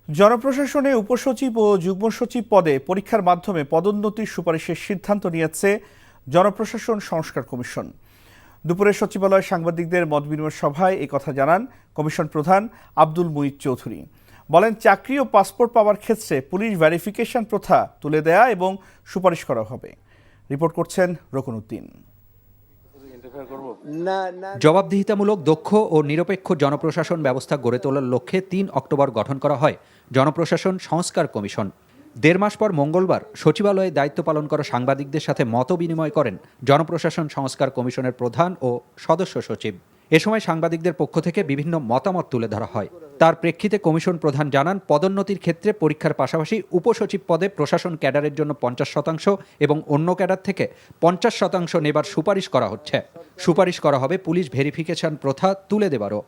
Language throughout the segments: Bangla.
জনপ্রশাসনে উপসচিব ও যুগ্ম সচিব পদে পরীক্ষার মাধ্যমে পদোন্নতির সুপারিশের সিদ্ধান্ত নিয়েছে জনপ্রশাসন সংস্কার কমিশন। দুপুরে সচিবালয়ে সাংবাদিকদের মতবিনিময় সভায় কথা জানান কমিশন প্রধান আব্দুল মুঈদ চৌধুরী। বলেন, চাকরি ও পাসপোর্ট পাওয়ার ক্ষেত্রে পুলিশ ভেরিফিকেশন প্রথা তুলে দেয়া এবং সুপারিশ করা হবে। রিপোর্ট করছেন রকুন উদ্দিন। জবাবদিহিতামূলক, দক্ষ ও নিরপেক্ষ জনপ্রশাসন ব্যবস্থা গড়ে তোলার লক্ষ্যে ৩ অক্টোবর গঠন করা হয় জনপ্রশাসন সংস্কার কমিশন। ১.৫ মাস পর মঙ্গলবার সচিবালয়ে দায়িত্ব পালন করা সাংবাদিকদের সাথে মত বিনিময় করেন জনপ্রশাসন সংস্কার কমিশনের প্রধান ও সদস্য সচিব। এ সময় সাংবাদিকদের পক্ষ থেকে বিভিন্ন মতামত তুলে ধরা হয়। তার প্রেক্ষিতে কমিশন প্রধান জানান, পদোন্নতির ক্ষেত্রে পরীক্ষার পাশাপাশি উপসচিব পদে প্রশাসন ক্যাডারের জন্য ৫০% এবং অন্য ক্যাডার থেকে ৫০% নেবার সুপারিশ করা হচ্ছে। সুপারিশ করা হবে পুলিশ ভেরিফিকেশন প্রথা তুলে দেবারও।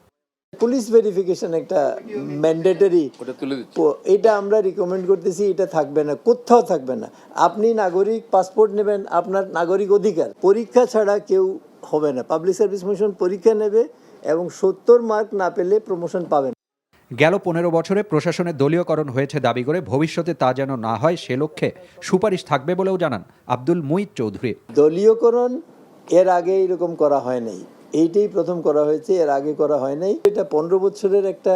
পুলিশ ভেরিফিকেশন একটা ম্যান্ডেটরি, এটা আমরা রিকমেন্ড করতেছি। এটা থাকবে না, কোথাও থাকবে না। আপনি নাগরিক পাসপোর্ট নেবেন, আপনার নাগরিক অধিকার। পরীক্ষা ছাড়া কেউ হবে না। পাবলিক সার্ভিস কমিশন পরীক্ষা নেবে এবং ৭০ মার্ক না পেলে প্রমোশন পাবেন। গেল ১৫ বছরে প্রশাসনের দলীয়করণ হয়েছে দাবি করে ভবিষ্যতে তা যেন না হয় সে লক্ষ্যে সুপারিশ থাকবে বলেও জানান আব্দুল মুঈদ চৌধুরী। দলীয়করণ এর আগে এরকম করা হয় নাই, এইটাই প্রথম করা হয়েছে, এর আগে করা হয় নাই। এটা ১৫ বছরের একটা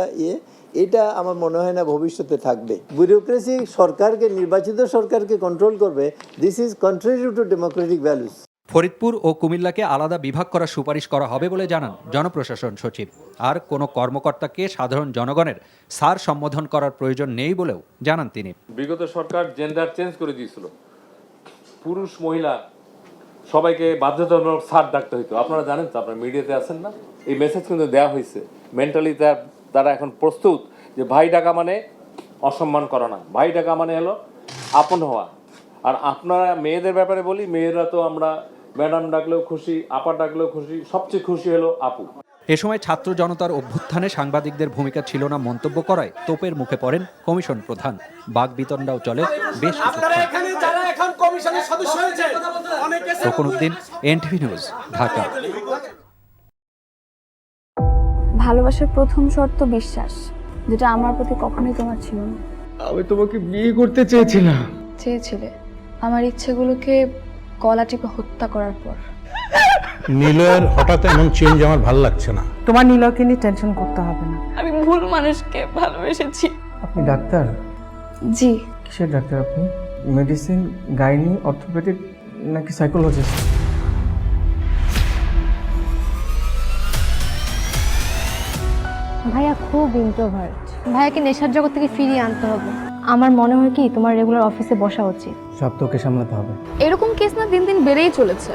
এটা আমার মনে হয় না ভবিষ্যতে থাকবে। ব্যুরোক্রেসি সরকারকে, নির্বাচিত সরকারকে কন্ট্রোল করবে। This is contrary to democratic values. Faridpur ও কুমিল্লাকে আলাদা বিভাগ করার সুপারিশ করা হবে বলে জানান জনপ্রশাসন সচিব। আর কোনো কর্মকর্তাকে সাধারণ জনগণের স্যার সম্বোধন করার প্রয়োজন নেই বলেও জানান তিনি। বিগত সরকার জেন্ডার চেঞ্জ করে দিয়েছিল, পুরুষ মহিলা সবাইকে বাধ্যতামূলক স্যার ডাকতে হইতো। আপনারা জানেন তো, আপনারা মিডিয়াতে আছেন না, এই মেসেজ কিন্তু দেওয়া হয়েছে। মেন্টালি তারা এখন প্রস্তুত যে ভাই ডাকা মানে অসম্মান করা না, ভাই ডাকা মানে হলো আপন হওয়া। আর আপনারা মেয়েদের ব্যাপারে বলি, মেয়েরা তো আমরা ম্যাডাম ডাকলেও খুশি, আপা ডাকলেও খুশি, সবচেয়ে খুশি হলো আপু। এ সময় ছাত্র জনতার অভ্যুত্থানে সাংবাদিকদের ভূমিকা ছিল না মন্তব্য করায় তোপের মুখে পড়েন কমিশন প্রধান। বাকবিতণ্ডাও চলে বেশ কিছুক্ষণ। রকুন উদ্দিন, এনটিভি নিউজ, ঢাকা। ভালোবাসার প্রথম শর্ত বিশ্বাস, যেটা আমার প্রতি কখনোই তোমার ছিল না। আমি তোমাকে বিয়ে করতে চেয়েছিলাম। চেয়েছিলে আমার ইচ্ছেগুলোকে গলা টিপে হত্যা করার পর। নিলয়ের হঠাৎ এমন চেঞ্জ আমার ভালো লাগছে না। তোমার নিলয়কে নিয়ে টেনশন করতে হবে না। আমি ভুল মানুষকে ভালোবেসেছি। আপনি ডাক্তার? জি। কিসের ডাক্তার আপনি? মেডিসিন, গাইনি, অর্থোপেডিক নাকি সাইকোলজিস্ট? ভাইয়া খুব ইন্ট্রোভার্ট। ভাইয়াকে নেশার জগৎ থেকে ফিরিয়ে আনতে হবে। আমার মনে হয় কি তোমার রেগুলার অফিসে বসা উচিত। সব তোকে সামলাতে হবে। এরকম কেস না দিন দিন বেড়েই চলেছে।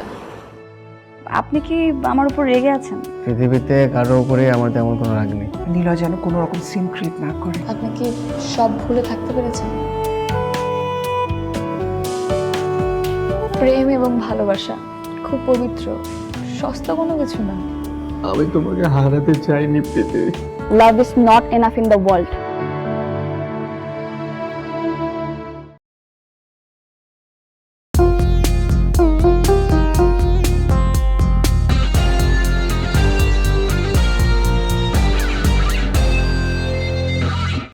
আপনি কি আমার উপর রেগে আছেন? পৃথিবীতে কারোর উপরে আমার তেমন কোনো রাগ নেই। নিলয় যেন কোনো রকম সিন ক্রিয়েট না করে। আপনি কি সব ভুলে থাকতে পেরেছেন? প্রেম এবং ভালোবাসা খুব পবিত্র, সস্তা কোনো কিছু না। আমি তোমাকে হারাতে চাইনি Preeti. Love is not enough in the world.